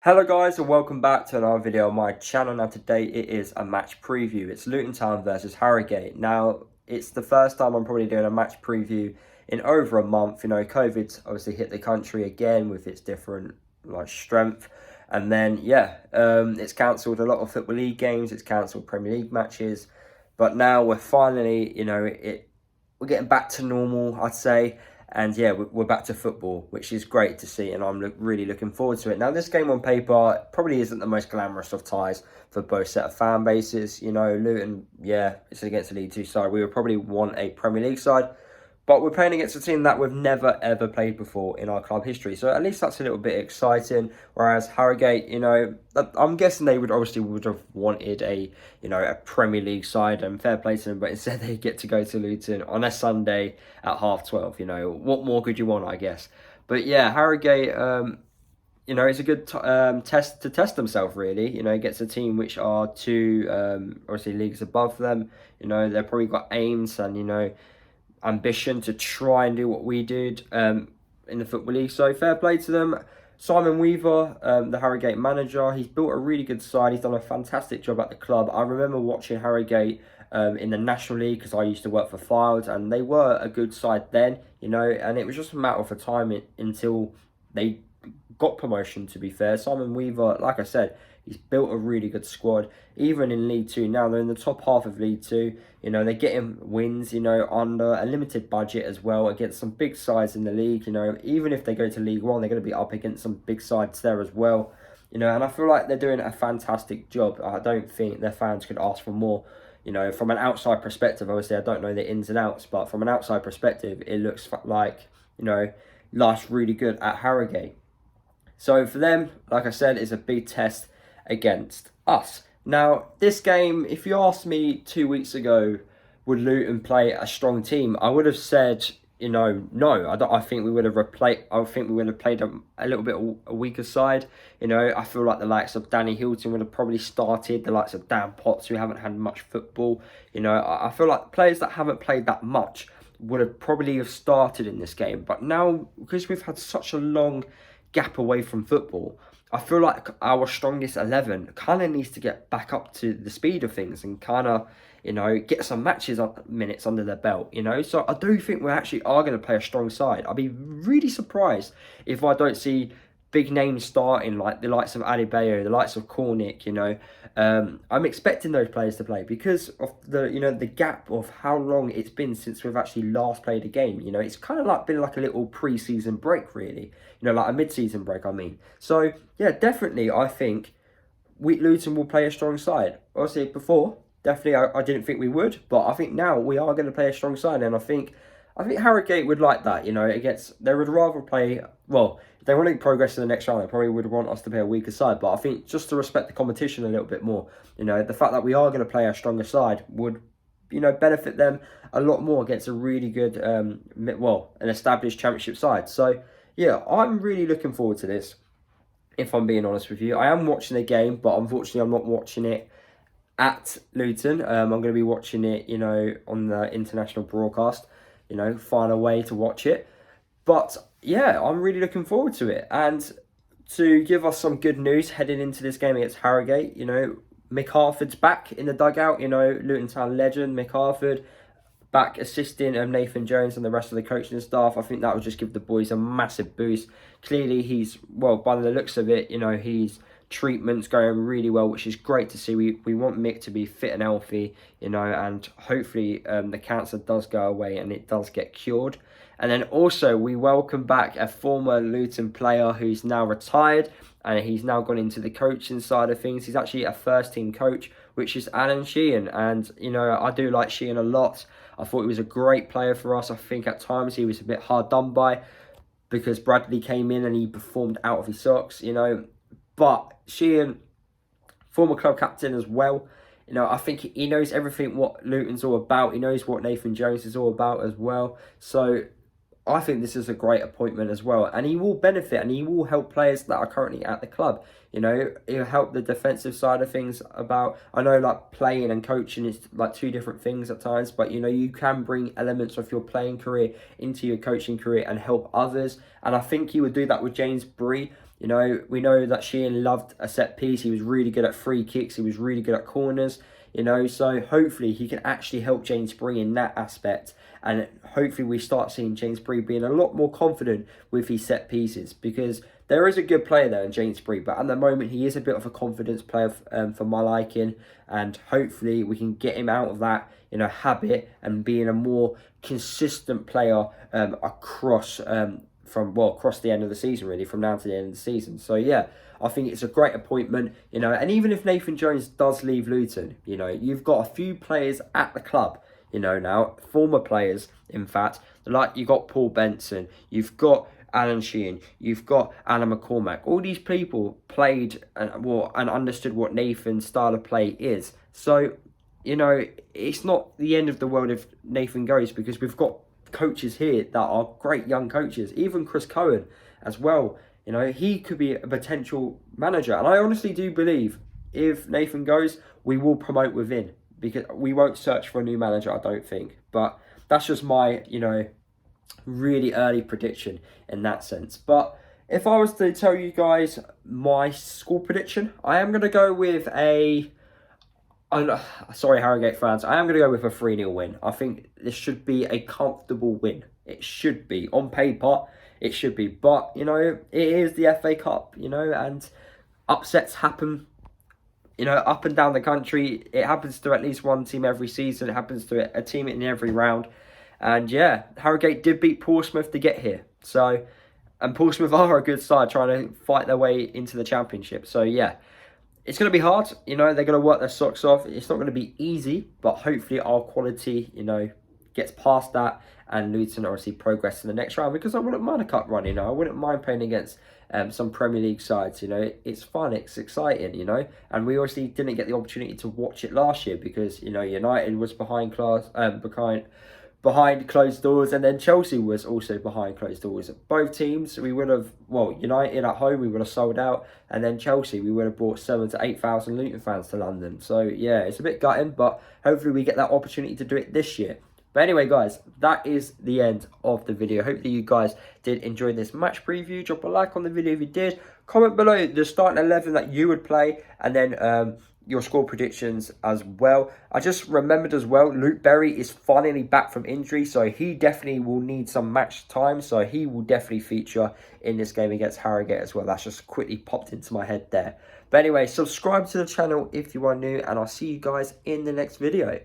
Hello guys and welcome back to another video on my channel. Now today it is a match preview. It's Luton Town versus Harrogate. Now it's the first time I'm probably doing a match preview in over a month. You know, COVID's obviously hit the country again with its different strength. And then it's cancelled a lot of Football League games, it's cancelled Premier League matches. But now we're finally, we're getting back to normal, I'd say. And yeah, we're back to football, which is great to see, and I'm really looking forward to it. Now, this game on paper probably isn't the most glamorous of ties for both set of fan bases. You know, Luton, yeah, it's against a League Two side. We would probably want a Premier League side, but we're playing against a team that we've never, ever played before in our club history. So at least that's a little bit exciting. Whereas Harrogate, you know, I'm guessing they would have wanted a Premier League side, and fair play to them, but instead they get to go to Luton on a Sunday at 12:30. You know, what more could you want, I guess? But yeah, Harrogate, it's a good test to test themselves, really. You know, against a team which are two, obviously, leagues above them. You know, they've probably got aims and, ambition to try and do what we did in the Football League. So fair play to them. Simon Weaver, the Harrogate manager, he's built a really good side. He's done a fantastic job at the club. I remember watching Harrogate in the National League because I used to work for Files, and they were a good side then, you know, and it was just a matter of time until they got promotion, to be fair. Simon Weaver, like I said, he's built a really good squad. Even in League Two now, they're in the top half of League Two. You know, they're getting wins, you know, under a limited budget as well against some big sides in the league. You know, even if they go to League One, they're going to be up against some big sides there as well. You know, and I feel like they're doing a fantastic job. I don't think their fans could ask for more. You know, from an outside perspective, obviously I don't know the ins and outs, but from an outside perspective, it looks like, you know, life's really good at Harrogate. So for them, like I said, is a big test against us. Now, this game, if you asked me 2 weeks ago, would Luton play a strong team? I would have said, no. I think we would have played a little bit a weaker side. You know, I feel like the likes of Danny Hilton would have probably started. The likes of Dan Potts, who haven't had much football. You know, I feel like players that haven't played that much would have probably started in this game. But now, because we've had such a long gap away from football, I feel like our strongest 11 kind of needs to get back up to the speed of things and kind of, get some minutes under their belt, So I do think we actually are going to play a strong side. I'd be really surprised if I don't see big names starting, like the likes of Adebayo, the likes of Cornick, I'm expecting those players to play because of the gap of how long it's been since we've actually last played a game. It's kind of like been like a little pre-season break, really. Like a mid-season break, I mean. So, yeah, definitely, I think Luton will play a strong side. Obviously, before, definitely, I didn't think we would, but I think now we are going to play a strong side, and I think Harrogate would like that, they would rather play, well, if they want to progress to the next round, they probably would want us to play a weaker side, but I think just to respect the competition a little bit more, the fact that we are going to play a stronger side would, benefit them a lot more against a really good, an established championship side. So, yeah, I'm really looking forward to this, if I'm being honest with you. I am watching the game, but unfortunately I'm not watching it at Luton. I'm going to be watching it, on the international broadcast, find a way to watch it. But yeah, I'm really looking forward to it. And to give us some good news heading into this game against Harrogate, Mick Harford's back in the dugout, Luton Town legend, Mick Harford, back assisting Nathan Jones and the rest of the coaching staff. I think that will just give the boys a massive boost. Clearly, by the looks of it, his treatment's going really well, which is great to see. We want Mick to be fit and healthy, and hopefully the cancer does go away and it does get cured. And then also, we welcome back a former Luton player who's now retired, and he's now gone into the coaching side of things. He's actually a first-team coach, which is Alan SHEEHAN. And, I do like SHEEHAN a lot. I thought he was a great player for us. I think at times he was a bit hard done by because Bradley came in and he performed out of his socks, But SHEEHAN, former club captain as well, I think he knows everything what Luton's all about. He knows what Nathan Jones is all about as well. So I think this is a great appointment as well. And he will benefit and he will help players that are currently at the club. He'll help the defensive side of things about. I know like playing and coaching is like two different things at times. But, you can bring elements of your playing career into your coaching career and help others. And I think he would do that with James Bree. You know, we know that Sheehan loved a set piece. He was really good at free kicks. He was really good at corners. You know, so hopefully he can actually help James Bree in that aspect. And hopefully we start seeing James Bree being a lot more confident with his set pieces, because there is a good player there in James Bree, but at the moment he is a bit of a confidence player for my liking, and hopefully we can get him out of that, you know, habit and being a more consistent player across across the end of the season, really, from now to the end of the season. So yeah, I think it's a great appointment, you know, and even if Nathan Jones does leave Luton, you know, you've got a few players at the club, you know, now, former players, in fact, like you've got Paul Benson, you've got Alan Sheehan, you've got Alan McCormack. All these people played and understood what Nathan's style of play is. So, you know, it's not the end of the world if Nathan goes, because we've got coaches here that are great young coaches. Even Chris Cohen as well. You know, he could be a potential manager. And I honestly do believe if Nathan goes, we will promote within, because we won't search for a new manager, I don't think. But that's just my, you know, really early prediction in that sense. But if I was to tell you guys my score prediction, I am going to go with sorry, Harrogate fans, I am going to go with a 3-0 win. I think this should be a comfortable win. It should be. On paper, it should be. But, you know, it is the FA Cup, you know, and upsets happen, you know, up and down the country. It happens to at least one team every season. It happens to a team in every round. And yeah, Harrogate did beat Portsmouth to get here. So, and Portsmouth are a good side trying to fight their way into the Championship. So yeah, it's going to be hard. You know, they're going to work their socks off. It's not going to be easy, but hopefully our quality, you know, gets past that, and Luton obviously progress to the next round, because I wouldn't mind a cup run, you know. I wouldn't mind playing against some Premier League sides, you know. It's fun, it's exciting, you know. And we obviously didn't get the opportunity to watch it last year because, you know, United was behind closed doors, and then Chelsea was also behind closed doors. Both teams, we would have, well, United at home, we would have sold out, and then Chelsea, we would have brought 7,000 to 8,000 Luton fans to London. So yeah, it's a bit gutting, but hopefully we get that opportunity to do it this year. But anyway, guys, that is the end of the video. Hopefully you guys did enjoy this match preview. Drop a like on the video if you did. Comment below the starting 11 that you would play, and then your score predictions as well. I just remembered as well, Luke Berry is finally back from injury, so he definitely will need some match time, so he will definitely feature in this game against Harrogate as well. That's just quickly popped into my head there. But anyway, subscribe to the channel if you are new, and I'll see you guys in the next video.